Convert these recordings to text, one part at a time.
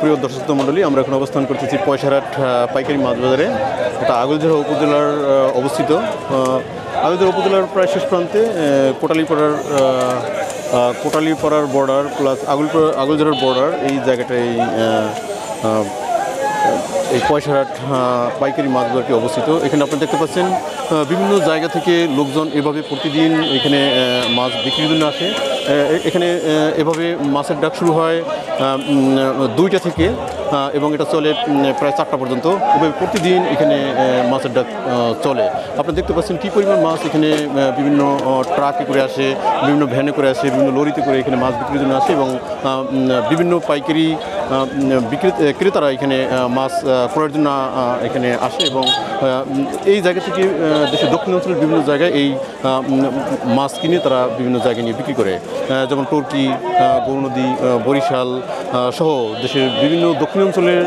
সুপ্রিয় দর্শক মণ্ডলী, আমরা এখন অবস্থান করতেছি পয়সারহাট পাইকারি মাছ বাজারে। এটা আগলঝাড়া উপজেলার অবস্থিত। আগলঝাড়া উপজেলার প্রায় শেষ প্রান্তে কোটালীপাড়ার বর্ডার প্লাস আগলঝাড়ার বর্ডার এই জায়গাটায় এই পয়সারহাট পাইকারি মাছ বাজারটি অবস্থিত। এখানে আপনারা দেখতে পাচ্ছেন বিভিন্ন জায়গা থেকে লোকজন এভাবে প্রতিদিন এখানে মাছ বিক্রির জন্য আসে। এখানে এভাবে মাছের ডাক শুরু হয় 2টা থেকে এবং এটা চলে প্রায় 4টা পর্যন্ত। এভাবে প্রতিদিন এখানে মাছের ডাক চলে। আপনারা দেখতে পাচ্ছেন কী পরিমাণ মাছ এখানে বিভিন্ন ট্রাকে করে আসে, বিভিন্ন ভ্যানে করে আসে, বিভিন্ন লরিতে করে এখানে মাছ বিক্রির জন্য আসে এবং বিভিন্ন পাইকারি ক্রেতারা এখানে মাছ ক্রয়ের জন্য এখানে আসে এবং এই জায়গা থেকে দেশের দক্ষিণ অঞ্চলের বিভিন্ন জায়গায় এই মাছ কিনে তারা বিভিন্ন জায়গায় নিয়ে বিক্রি করে, যেমন টর্কি, গৌরনদী, বরিশাল সহ দেশের বিভিন্ন দক্ষিণ অঞ্চলের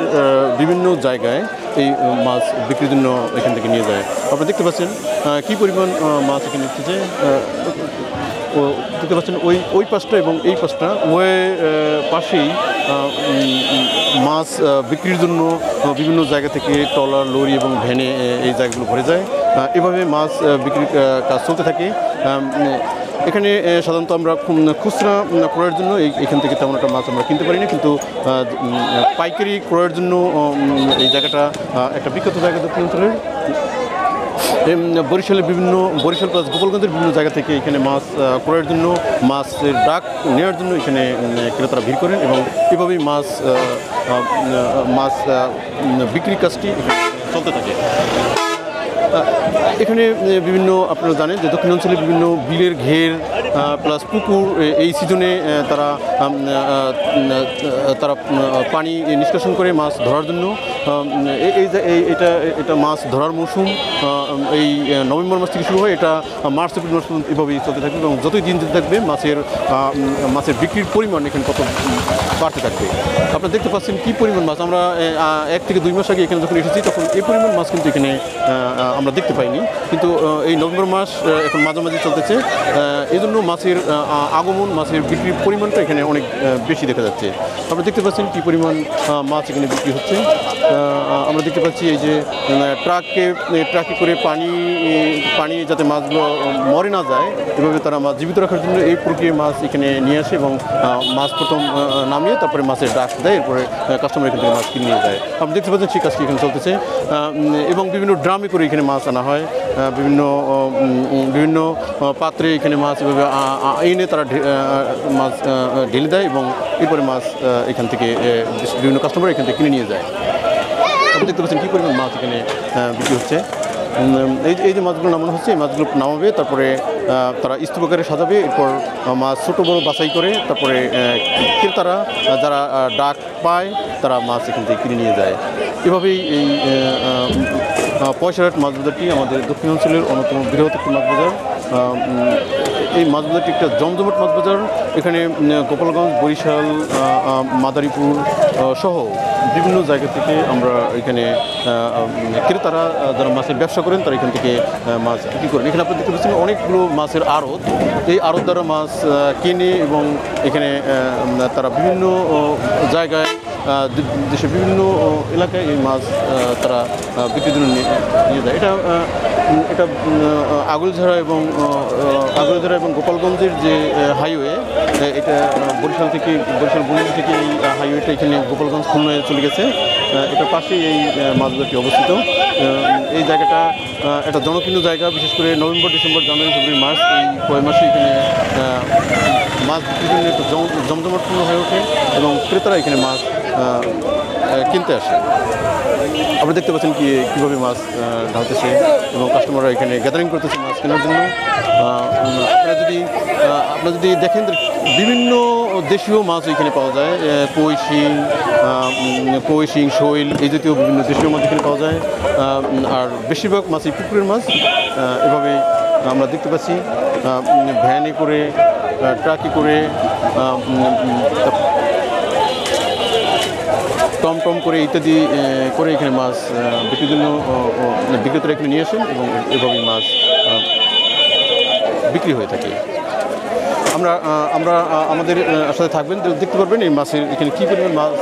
বিভিন্ন জায়গায় এই মাছ বিক্রির জন্য এখান থেকে নিয়ে যায়। আপনারা দেখতে পাচ্ছেন কী পরিমাণ মাছ এখানে এসেছে। দেখতে পাচ্ছেন ওই পাশটা এবং এই পাশটা পাশেই মাছ বিক্রির জন্য বিভিন্ন জায়গা থেকে ট্রলার, লরি এবং ভ্যানে এই জায়গাগুলো ভরে যায়। এভাবে মাছ বিক্রির কাজ চলতে থাকে। এখানে সাধারণত আমরা খুচরা ক্রয়ের জন্য এখান থেকে তেমন একটা মাছ আমরা কিনতে পারি না, কিন্তু পাইকারি ক্রয়ের জন্য এই জায়গাটা একটা বিখ্যাত জায়গা দক্ষিণ অঞ্চলের। বরিশাল প্লাস গোপালগঞ্জের বিভিন্ন জায়গা থেকে এখানে মাছ ক্রয়ের জন্য, মাছের ডাক নেওয়ার জন্য এখানে ক্রেতারা ভিড় করেন এবং এভাবেই মাছ বিক্রির কাজটি চলতে থাকে। এখানে বিভিন্ন আপনারা জানেন যে দক্ষিণ অঞ্চলে বিভিন্ন বিলের ঘের প্লাস পুকুর এই সিজনে তারা পানি নিষ্কাশন করে মাছ ধরার জন্য। এটা মাছ ধরার মৌসুম এই নভেম্বর মাস থেকে শুরু হয়, এটা মার্চ এপ্রিল মাস পর্যন্ত এভাবেই চলতে থাকবে এবং যতই দিন যেতে থাকবে মাছের বিক্রির পরিমাণ এখানে কত বাড়তে থাকবে। আপনারা দেখতে পাচ্ছেন কী পরিমাণ মাছ। আমরা 1 থেকে 2 মাস আগে এখানে যখন এসেছি তখন এই পরিমাণ মাছ কিন্তু এখানে আমরা দেখতে পাইনি, কিন্তু এই নভেম্বর মাস এখন মাঝামাঝি চলতেছে, এই জন্য মাছের আগমন, মাছের বিক্রির পরিমাণটা এখানে অনেক বেশি দেখা যাচ্ছে। আপনারা দেখতে পাচ্ছেন কী পরিমাণ মাছ এখানে বিক্রি হচ্ছে। আমরা দেখতে পাচ্ছি এই যে ট্রাকে করে পানি যাতে মাছগুলো মরে না যায় এভাবে তারা মাছ জীবিত রাখার জন্য এই প্রক্রিয়ায় মাছ এখানে নিয়ে আসে এবং মাছ প্রথম নামিয়ে তারপরে মাছের ডাক দেয়, এরপরে কাস্টমার এখান থেকে মাছ কিনে নিয়ে যায়। আপনি দেখতে পাচ্ছেন সেই কাজটি এখানে চলতেছে এবং বিভিন্ন ড্রামে করে এখানে মাছ আনা হয়, বিভিন্ন পাত্রে এখানে মাছ এভাবে এনে তারা মাছ ঢেলে দেয় এবং এরপরে মাছ এখান থেকে বিভিন্ন কাস্টমার এখান থেকে কিনে নিয়ে যায়। আপনি দেখতে পাচ্ছেন কী পরিমাণ মাছ এখানে বিক্রি হচ্ছে। এই যে মাছগুলো নামানো হচ্ছে, এই মাছগুলো নামাবে, তারপরে তারা স্তূপাকারে সাজাবে, এরপর মাছ ছোটো বড়ো বাছাই করে তারপরে ক্রেতারা যারা ডাক পায় তারা মাছ এখান থেকে কিনে নিয়ে যায়। এভাবেই এই পয়সারহাট মাছ বাজারটি আমাদের দক্ষিণ অঞ্চলের অন্যতম বৃহৎ একটি মাছ বাজার। এই মাছ বাজারটি একটা জমজমাট মাছ বাজার। এখানে গোপালগঞ্জ, বরিশাল, মাদারীপুর সহ বিভিন্ন জায়গা থেকে আমরা এখানে ক্রেতারা যারা মাছের ব্যবসা করেন তারা এখান থেকে মাছ বিক্রি করেন। এখানে আপনারা দেখতে পাচ্ছেন অনেকগুলো মাছের আড়ত, এই আড়ত দ্বারা মাছ কেনে এবং এখানে তারা বিভিন্ন জায়গায় দেশের বিভিন্ন এলাকায় এই মাছ তারা বিক্রির জন্য নিয়ে যায়। এটা আগলঝাড়া এবং গোপালগঞ্জের যে হাইওয়ে, এটা বরিশাল বঙ্গবন্ধু থেকে এই হাইওয়েটা এখানে গোপালগঞ্জ খুলনায় চলে গেছে। এটার পাশেই এই মাছ বাজারটি অবস্থিত। এই জায়গাটা একটা জনকীর্ণ জায়গা, বিশেষ করে নভেম্বর, ডিসেম্বর, জানুয়ারি, ফেব্রুয়ারি, মার্চ এই কয় মাসে এখানে মাছ বিক্রির জন্য একটু জমজমাটপূর্ণ হয়ে ওঠে এবং ক্রেতারা এখানে মাছ কিনতে আসে। আপনারা দেখতে পাচ্ছেন কীভাবে মাছ ঢালতেছে এবং কাস্টমাররা এখানে গ্যাদারিং করতেছে মাছ কেনার জন্য। আপনারা যদি দেখেন বিভিন্ন দেশীয় মাছ এখানে পাওয়া যায়, কই শিং, শৈল এই জাতীয় বিভিন্ন দেশীয় মাছ এখানে পাওয়া যায়। আর বেশিরভাগ মাছ এই পুকুরের মাছ। এভাবে আমরা দেখতে পাচ্ছি ভ্যানে করে, ট্রাকে করে, টম করে ইত্যাদি করে এখানে মাছ বিক্রির জন্য বিক্রেতারা এখানে নিয়ে আসেন এবং এভাবেই মাছ বিক্রি হয়ে থাকে। আমরা আমরা আমাদের সাথে থাকবেন, দেখতে পারবেন এই মাছের এখানে কী পরিমাণ মাছ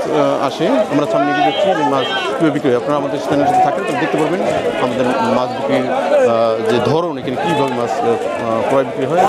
আসে। আমরা সামনে গিয়ে দেখছি এই মাছ কীভাবে বিক্রি হয়। আপনারা আমাদের চ্যানেলের সাথে থাকেন, তাহলে দেখতে পারবেন আমাদের মাছ বিক্রির যে ধরন, এখানে কীভাবে মাছ ক্রয় বিক্রি হয়।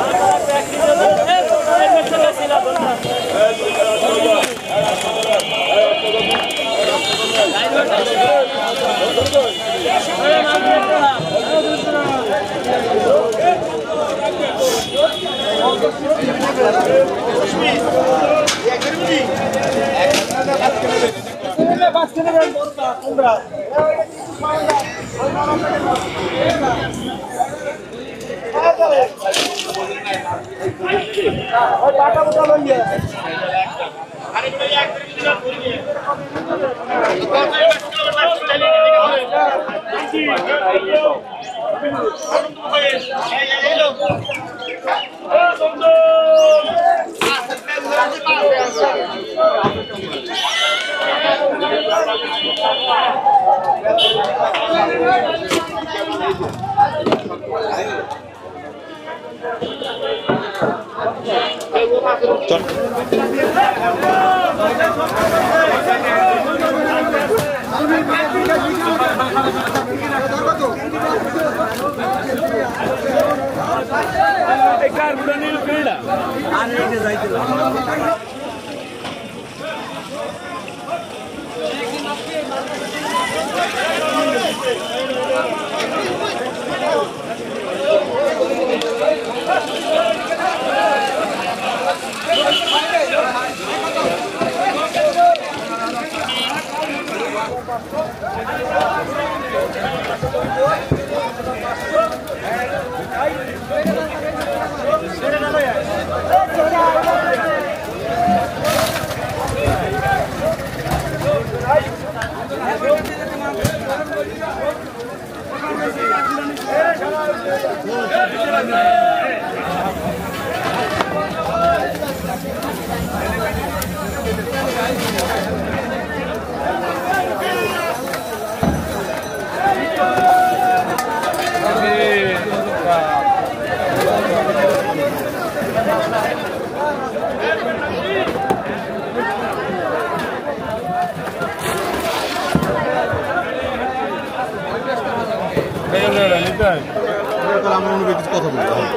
আমরা অনুভূতি কিছু কথা বলতে হবে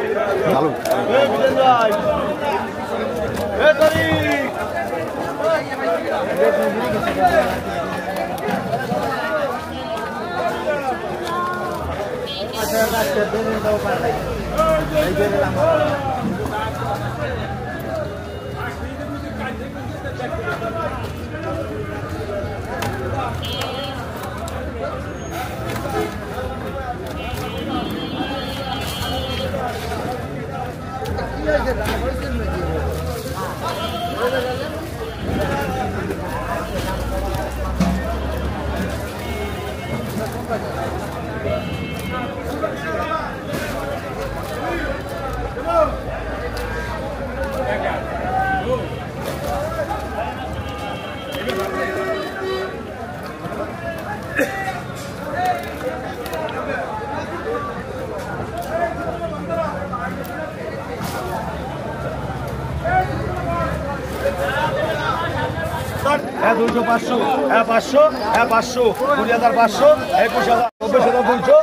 ভালো। হ্যাঁ 200 500 হ্যাঁ 500 হ্যাঁ 500 20,500 21,000 24,200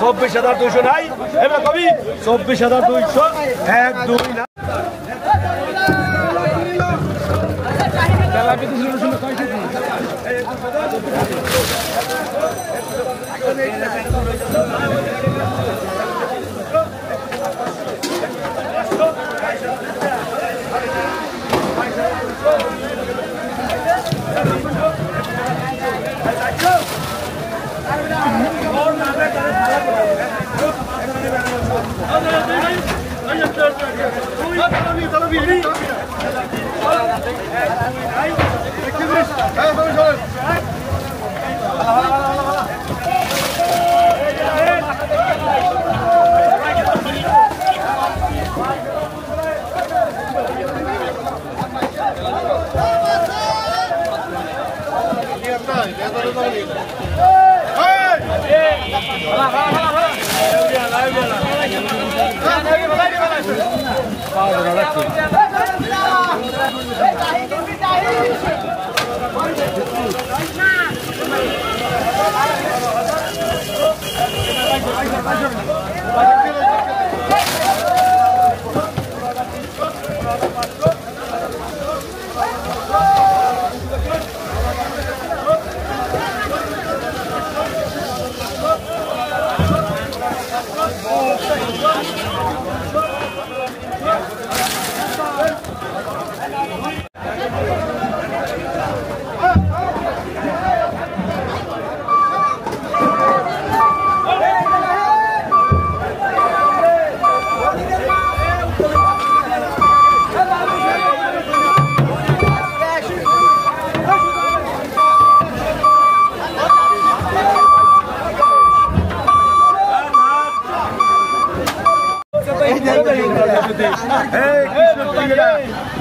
24,200 নাই এবার কবি 24,200 1 2 না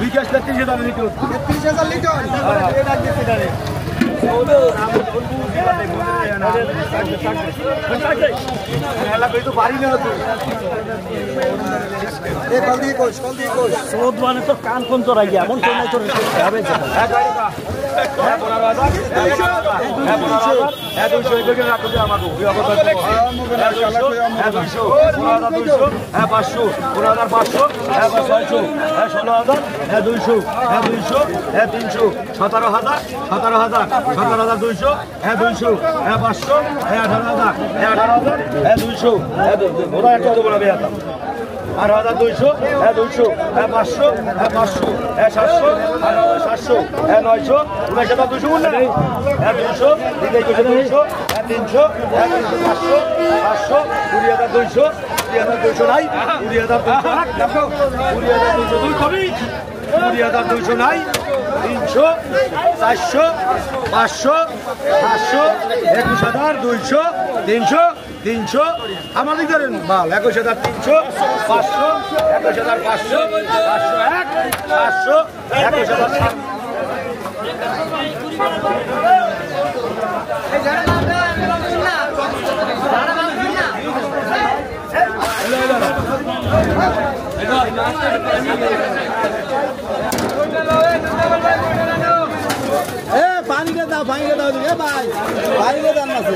বিকাশ 30,000 লিটার 30,000 লিটার তো কান কোন চড়াই গিয়া এমন কোন চড়ে হবে আর 1200 200 500 500 700 700 900 200 বললে 200 200 300 500 500 20200 20200 নাই 20200 তুই কবি 20200 নাই 300 400 500 700 21200 300 300 আমাদের ধরেন মাল 21300 500 21500 501 500 21700 पानी के दाओ भाई पानी के दाम আছে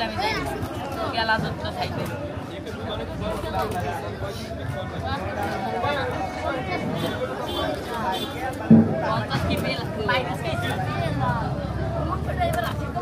আমি যাই গেলা যত থাকবে কি বেল মাইনাস কেসি না মন পড়ে এবার আসি তো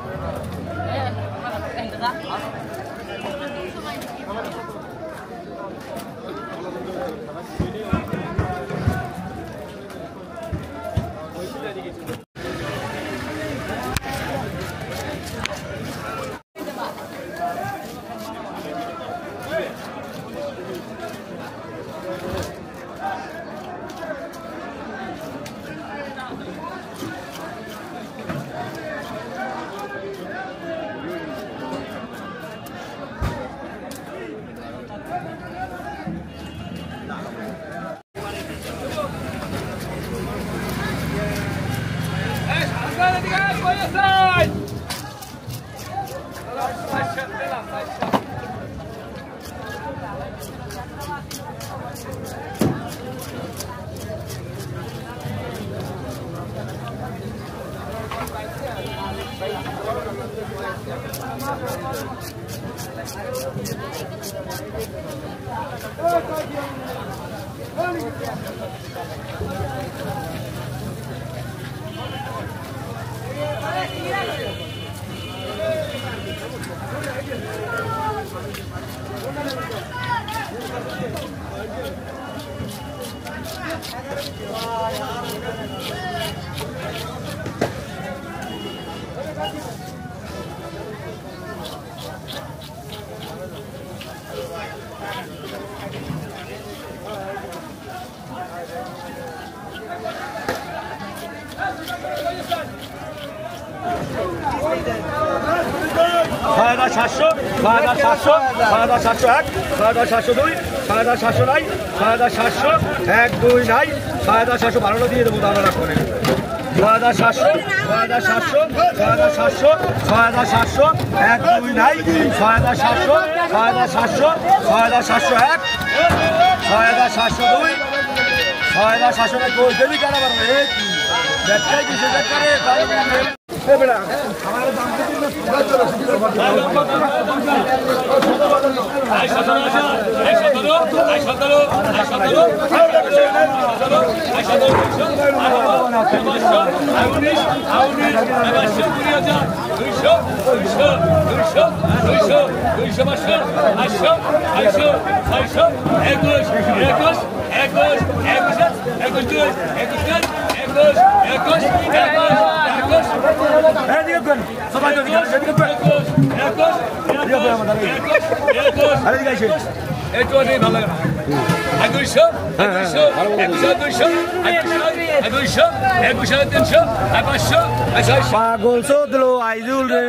পাগল চোদলো আইজুল রে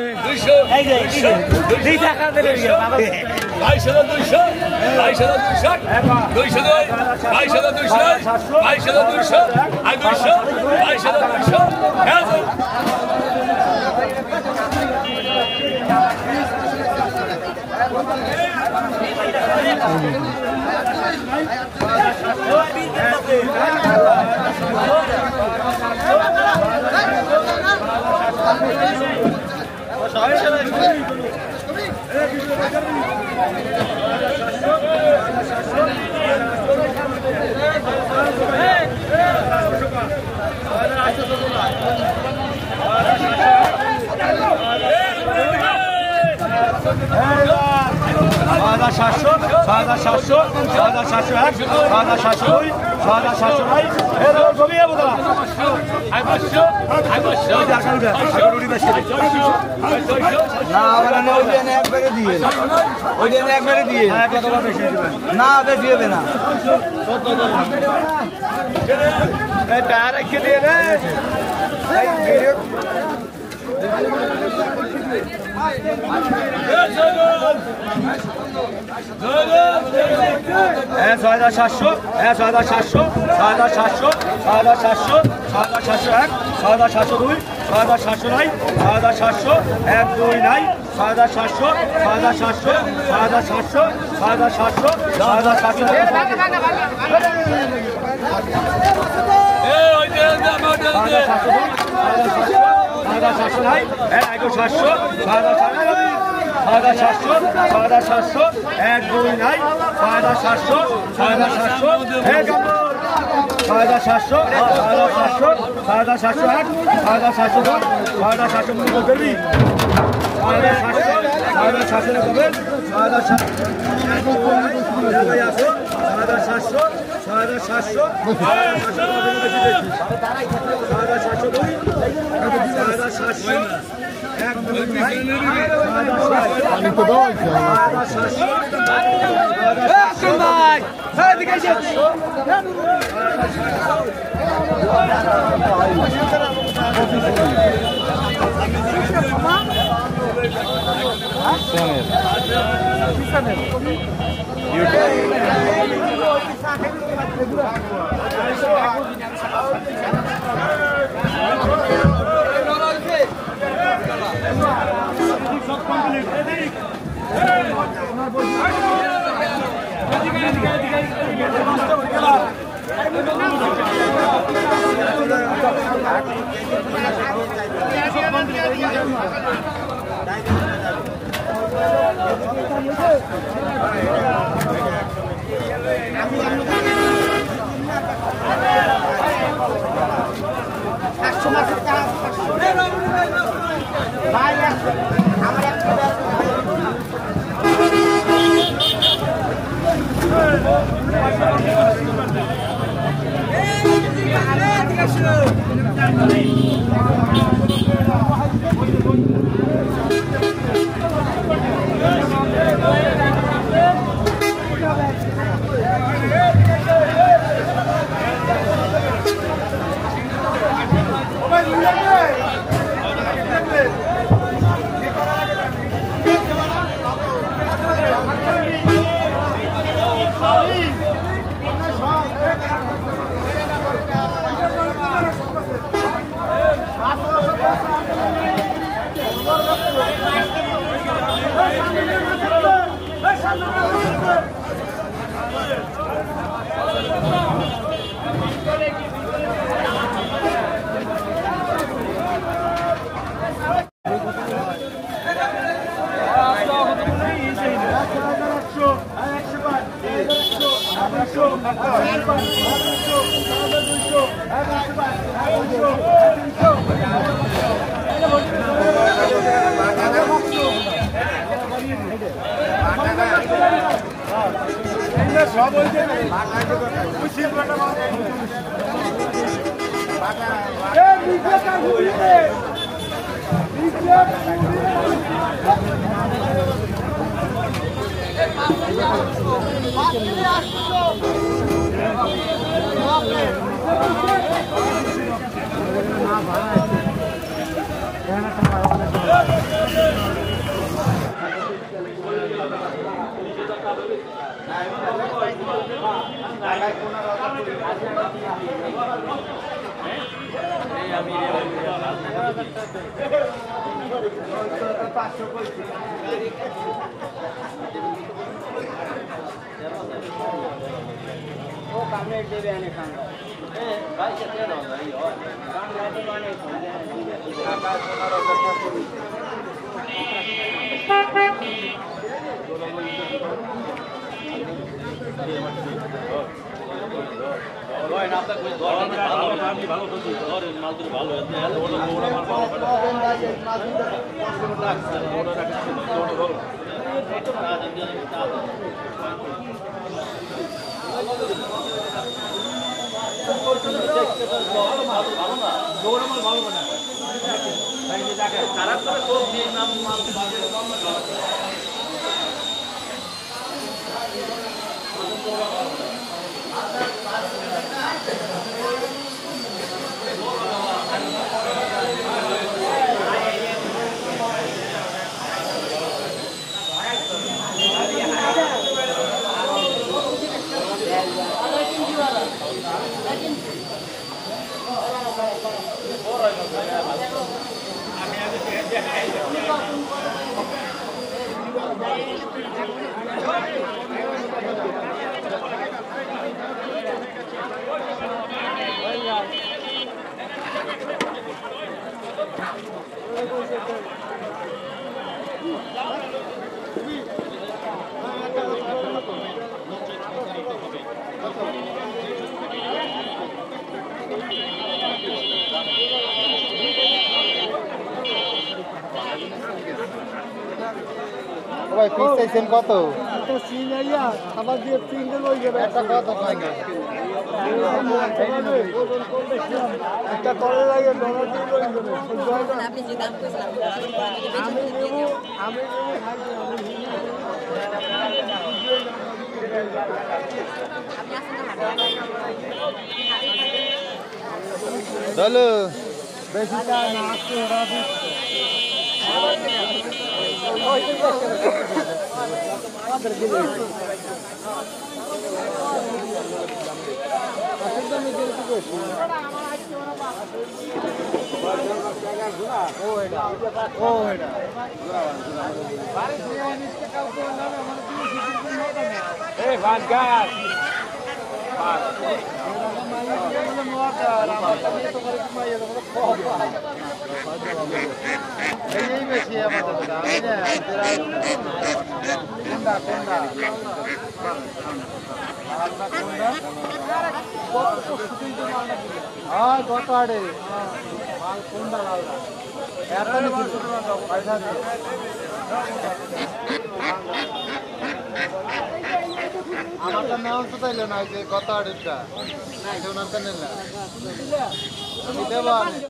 700 6,700 1 2 নাই 6,700 6,700 এক নম্বর 6,700 6,700 8 6,700 6,700 মনে করবি 6,700 করবেন Thank you. ভাই পিস চাইছেন কত? আবার দিয়ে তিনটে লই যাবে একটা কত লাগে একটা করে লাগে ডলার দিয়ে লই যাবে আপনি যে দাম কইছিলাম আমি চলো বেশি চাই না আসতে ওরা এই বেশি আমাদের কত আড়ে মাল কোনটা আমার তো নাম তো তাইলে না যে কত আড়েটা ওনার তো নিলাম